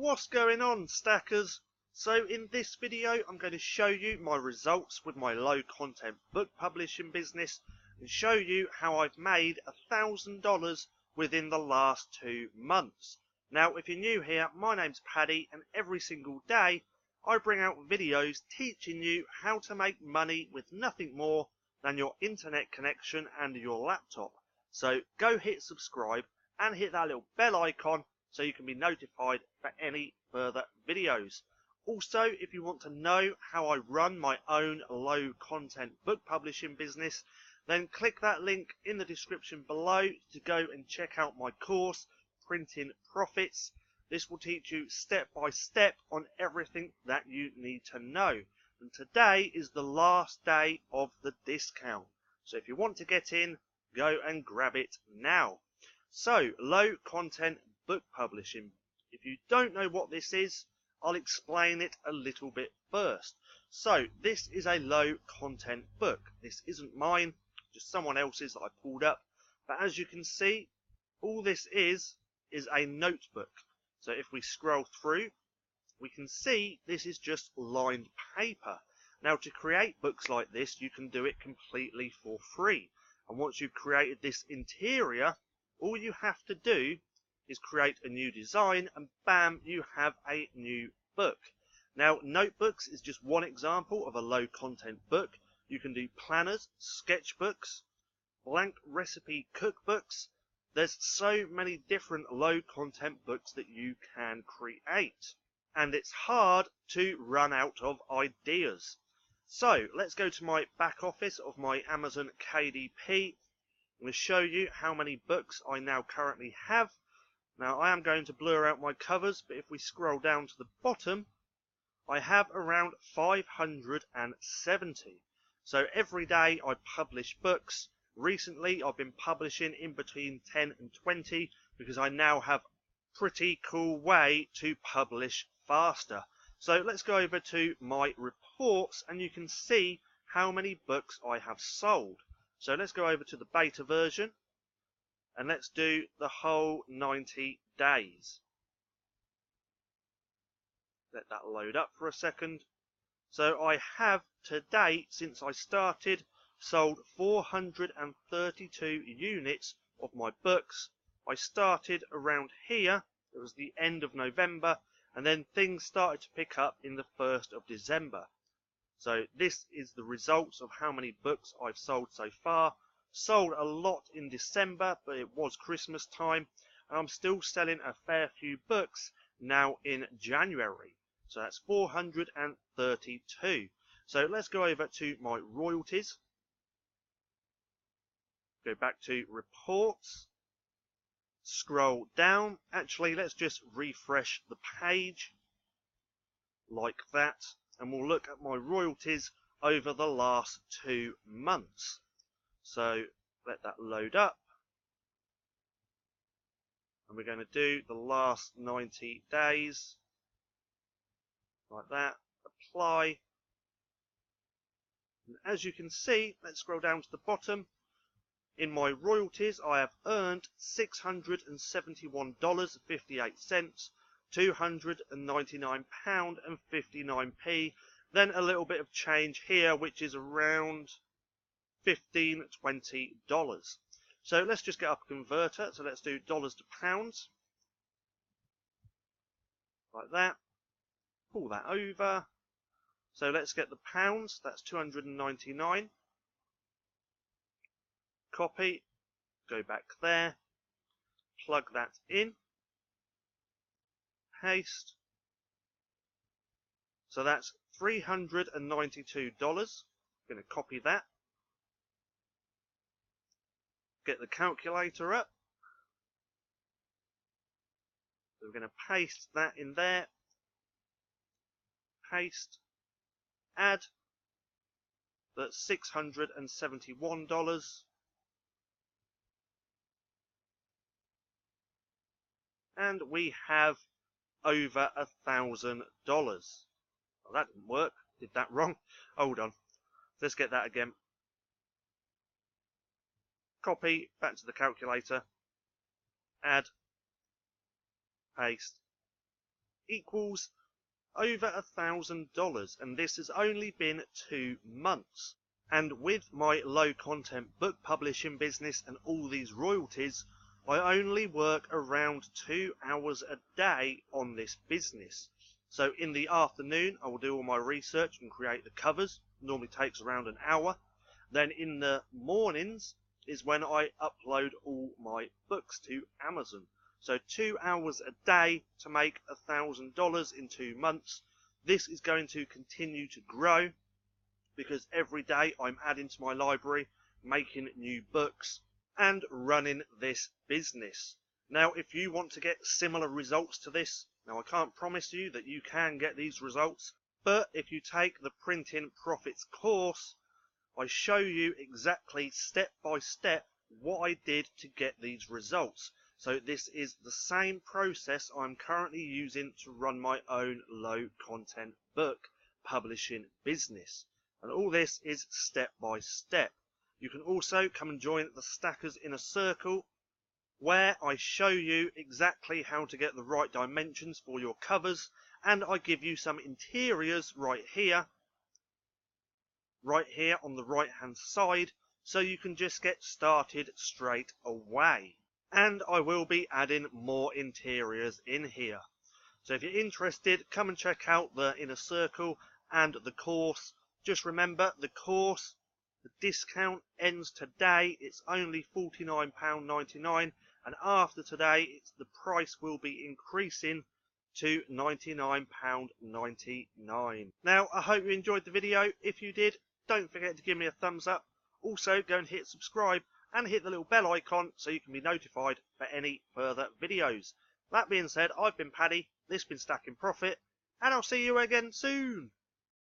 What's going on, stackers? So in this video I'm going to show you my results with my low content book publishing business and show you how I've made $1,000 within the last 2 months. Now if you're new here, my name's Paddy and every single day I bring out videos teaching you how to make money with nothing more than your internet connection and your laptop. So go hit subscribe and hit that little bell icon so you can be notified for any further videos. Also, if you want to know how I run my own low content book publishing business, then click that link in the description below to go and check out my course, Printing Profits. This will teach you step by step on everything that you need to know. And today is the last day of the discount. So if you want to get in, go and grab it now. So, low content book publishing. If you don't know what this is, I'll explain it a little bit first. So, this is a low content book. This isn't mine, just someone else's that I pulled up. But as you can see, all this is a notebook. So if we scroll through, we can see this is just lined paper. Now to create books like this, you can do it completely for free. And once you've created this interior, all you have to do is create a new design and bam, you have a new book. Now notebooks is just one example of a low content book. You can do planners, sketchbooks, blank recipe cookbooks. There's so many different low content books that you can create. And it's hard to run out of ideas. So let's go to my back office of my Amazon KDP. I'm going to show you how many books I now currently have. Now I am going to blur out my covers, but if we scroll down to the bottom, I have around 570. So every day I publish books. Recently I've been publishing in between 10 and 20 because I now have a pretty cool way to publish faster. So let's go over to my reports and you can see how many books I have sold. So let's go over to the beta version and let's do the whole 90 days. Let that load up for a second. So I have to date, since I started, sold 432 units of my books. I started around here, it was the end of November, and then things started to pick up in the 1st of December. So this is the results of how many books I've sold so far. Sold a lot in December, but it was Christmas time, and I'm still selling a fair few books now in January. So that's 432. So let's go over to my royalties. Go back to reports. Scroll down. Actually, let's just refresh the page like that, and we'll look at my royalties over the last 2 months. So let that load up, and we're going to do the last 90 days like that. Apply, and as you can see, let's scroll down to the bottom. In my royalties, I have earned $671.58, £299.59, then a little bit of change here, which is around $15–20. So let's just get up a converter. So let's do dollars to pounds, like that. Pull that over. So let's get the pounds. That's 299. Copy, go back there, plug that in, paste. So that's $392. I'm going to copy that. Get the calculator up. So we're going to paste that in there. Paste. Add. That's $671. And we have over $1,000. Well, that didn't work. Did that wrong. Hold on. Let's get that again. Copy back to the calculator. Add. Paste. equals over $1,000, and this has only been 2 months. And with my low content book publishing business and all these royalties, I only work around 2 hours a day on this business. So in the afternoon, I will do all my research and create the covers. Normally takes around an hour. Then in the mornings is when I upload all my books to Amazon. So 2 hours a day to make $1,000 in 2 months. This is going to continue to grow because every day I'm adding to my library, making new books, and running this business. Now, if you want to get similar results to this, now I can't promise you that you can get these results, but if you take the Printing Profits course, I show you exactly step by step what I did to get these results. So this is the same process I'm currently using to run my own low content book publishing business. And all this is step by step. You can also come and join the Stackers Inner Circle, where I show you exactly how to get the right dimensions for your covers, and I give you some interiors right here on the right hand side, so you can just get started straight away. And I will be adding more interiors in here. So if you're interested, come and check out the Inner Circle and the course. Just remember, the course, the discount ends today. It's only £49.99, and after today, the price will be increasing to £99.99. Now, I hope you enjoyed the video. If you did, don't forget to give me a thumbs up. Also, go and hit subscribe and hit the little bell icon so you can be notified for any further videos. That being said, I've been Paddy, this has been Stacking Profit, and I'll see you again soon.